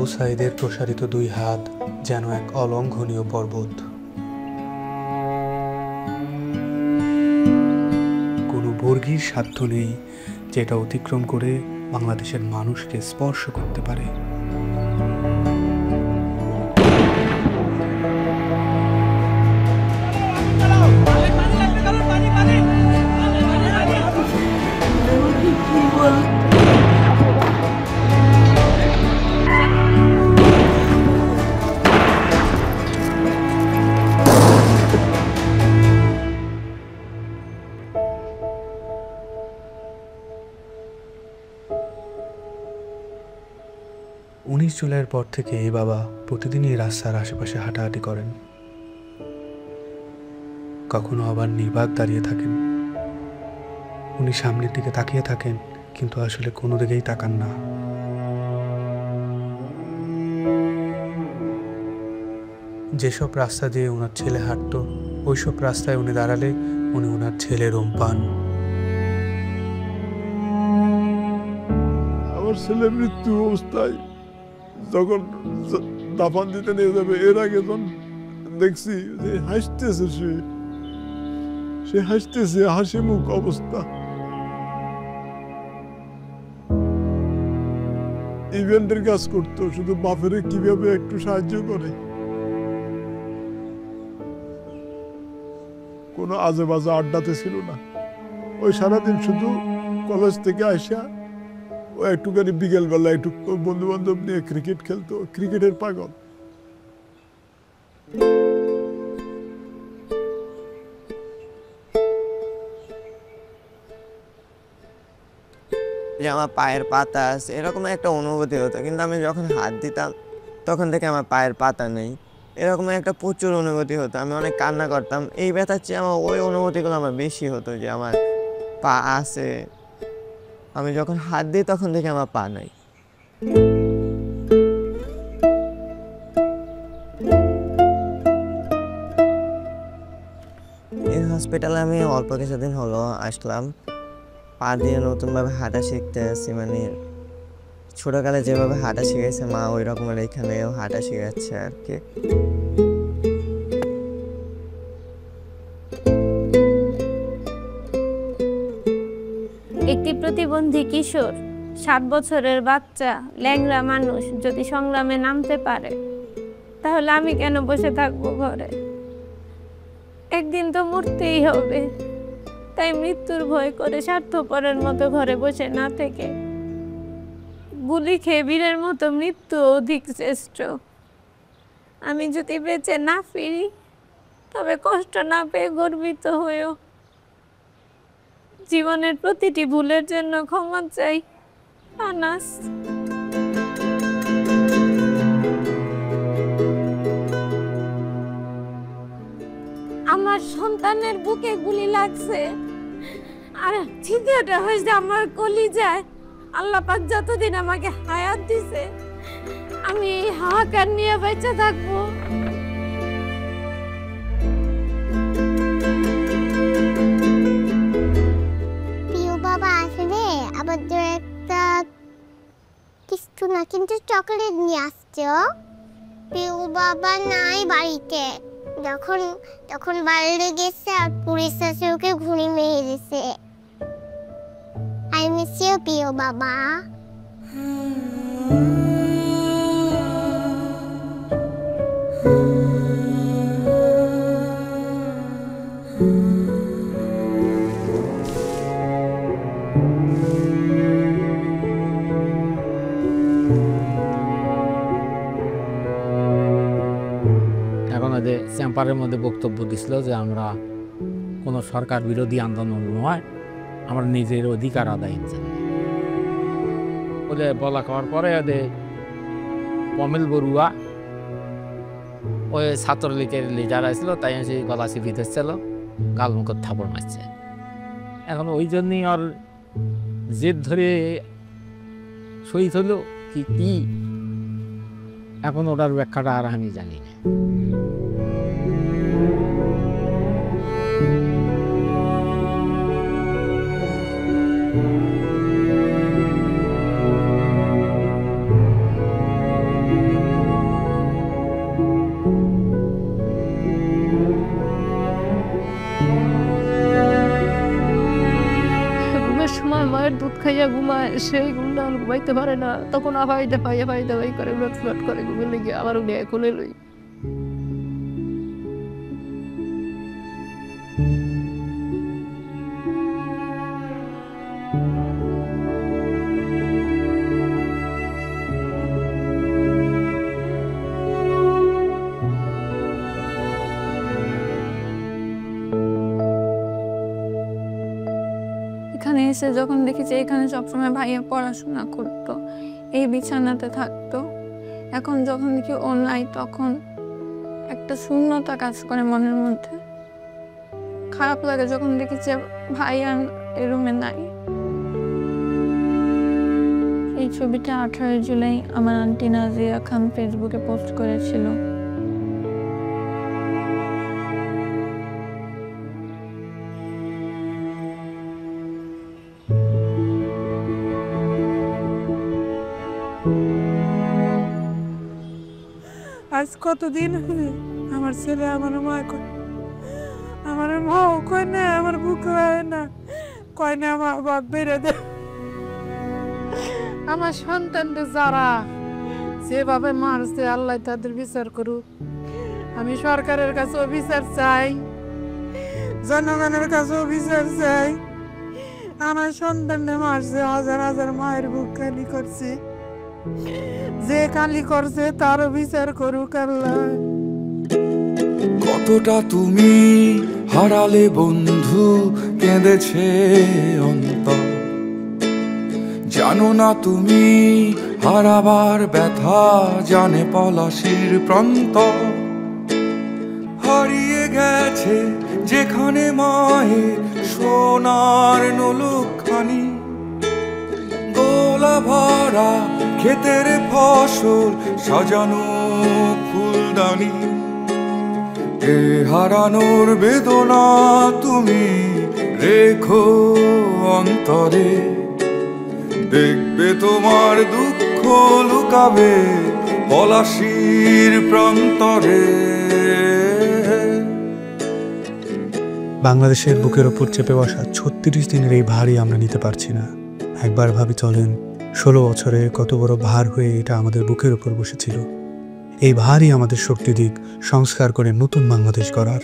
আবু সাঈদের প্রসারিত দুই হাত যেন এক অলঙ্ঘনীয় পর্বত। কোনো বর্গীর সাধ্য নেই যেটা অতিক্রম করে বাংলাদেশের মানুষকে স্পর্শ করতে পারে। জুলাইয়ের পর থেকে বাবা প্রতিদিনই রাস্তার আশেপাশে হাঁটাহাঁটি করেন। কখনো আবার নির্বাক দাঁড়িয়ে থাকেন। উনি সামনের দিকে তাকিয়ে থাকেন, কিন্তু আসলে কোনো দিকেই তাকান না। যেসব রাস্তা দিয়ে ওনার ছেলে হাঁটত, ওইসব রাস্তায় উনি দাঁড়ালে উনি ওনার ছেলের রুম পান। আমার ছেলে মৃত্যু অবস্থায় যখন দাফন দিতে নিয়ে যাবে, এর আগে যখন দেখছি যে হাসতেছে, সে হাসতেছে, হাসি মুখ অবস্থা। ইভেন্টের কাজ করতো, শুধু বাপেরে কিভাবে একটু সাহায্য করে। কোনো আজে বাজে আড্ডাতে ছিল না। ওই সারাদিন শুধু কলেজ থেকে আসা ও একটুখানি বিকেলবেলা একটু বন্ধু বান্ধব নিয়ে ক্রিকেট খেলতো, ক্রিকেটের পাগল। যে আমার পায়ের পাতা আছে এরকম একটা অনুভূতি হতো, কিন্তু আমি যখন হাত দিতাম তখন থেকে আমার পায়ের পাতা নেই, এরকম একটা প্রচুর অনুভূতি হতো। আমি অনেক কান্না করতাম। এই ব্যথার চেয়ে আমার ওই অনুভূতিগুলো আমার বেশি হতো, যে আমার পা আছে, আমি যখন হাত দিই তখন থেকে আমার পা নাই। এই হসপিটালে আমি অল্প কিছুদিন হলো আসলাম। পা দিয়ে নতুনভাবে হাঁটা শিখতে আসছি। মানে ছোটকালে যেভাবে হাঁটা শিখেছে মা, ওই রকমের এখানেও হাঁটা শিখাচ্ছে আর কি। একটি প্রতিবন্ধী কিশোর, 7 বছরের বাচ্চা, ল্যাংড়া মানুষ যদি সংগ্রামে নামতে পারে, তাহলে আমি কেন বসে থাকবো ঘরে? একদিন তো মরতেই হবে। তাই মৃত্যুর ভয় করে স্বার্থপরের মতো ঘরে বসে না থেকে গুলি খেয়ে বীরের মতো মৃত্যু অধিক শ্রেষ্ঠ। আমি যদি বেঁচে না ফিরি, তবে কষ্ট না পেয়ে গর্বিত হয়েও জীবনের প্রতিটি ভুলের জন্য ক্ষমা চাই। আনাস। আমার সন্তানের বুকে গুলি লাগছে, আর ছিদ্রটা হয়েছে আমার কলিজায়। আল্লাহ পাক যতদিন আমাকে হায়াত দিছে, আমি এই হাহাকার নিয়ে বেঁচে থাকবো। প্রিয় বাবা আসলে আমাদের একটা কিছু না, কিন্তু চকলেট নিয়ে আসছে। প্রিয় বাবা নাই বাড়িতে। যখন বাইরে গেছে আর পুলিশ এসে ওকে ঘুরি মেরে দিছে। আই মিস ইউ প্রিয় বাবা। এখন যে চেম্বারের মধ্যে বক্তব্য দিছিল যে আমরা কোনো সরকার বিরোধী আন্দোলন নয়, আমরা নিজের অধিকার আদায়ের জন্য বলে বলা খাওয়ার পরে ওদের পমেল বড়ুয়া ওই ছাত্রলীগের লিডার আসছিল, তাই সেই গলা চিপি ধরছিল, গাল মুখত থাপড় মারছে। এখন ওই জন্যই ওর জেদ ধরে শহীদ হলো কি এখন ওটার ব্যাখ্যাটা আর আমি জানি না। খাইয়া ঘুমায়, সেই ঘুমটা ঘুমাইতে পারে না, তখন আফাইতে পাই করে উলট ফুলট করে ঘুমের লেগে আবার উঠে কোলে লই। এখানে এসে যখন দেখি যে এখানে সবসময় ভাইয়া পড়াশোনা করতো, এই বিছানাতে থাকতো, এখন যখন দেখি ও নাই তখন একটা শূন্যতা কাজ করে মনের মধ্যে। খারাপ লাগে যখন দেখি যে ভাইয়া এই রুমে নাই। এই ছবিটা 18 জুলাই আমার আন্টি নাজিয়া খান ফেসবুকে পোস্ট করেছিল। আজ কতদিন হলে আমার ছেলে আমার মা কয়, আমার মাও কয় না, আমার বুক হয় না, কয় না আমার বাপ বেড়ে দে। আমার সন্তানদের যারা যেভাবে মারছে আল্লাহ তাদের বিচার করুক। আমি সরকারের কাছেও বিচার চাই, জনগণের কাছেও বিচার চাই। আমার সন্তানদের মারছে, হাজার হাজার মায়ের বুক খালি করছে, যে কালি করছে তারও বিচার করুক আল্লাহ। কতটা তুমি হারালে বন্ধু, কেঁদেছে অন্তর, জানো না তুমি হারাবার ব্যথা, জানে পলাশির প্রান্ত। হারিয়ে গেছে যেখানে মায়ের সোনার নোলখানি, গোলা ভরা ক্ষেতের ফসল, সাজানো ফুলদানি। এ হারানোর বেদনা তুমি রেখো অন্তরে, দেখবে তোমার দুঃখ লুকাবে পলাশির প্রান্তরে। বাংলাদেশের বুকের ওপর চেপে বসা 36 দিনের এই ভারই আমরা নিতে পারছি না। একবার ভাবি চলেন 16 বছরে কত বড় ভার হয়ে এটা আমাদের বুকের ওপর বসেছিল। এই ভারই আমাদের শক্তি দিক সংস্কার করে নতুন বাংলাদেশ গড়ার।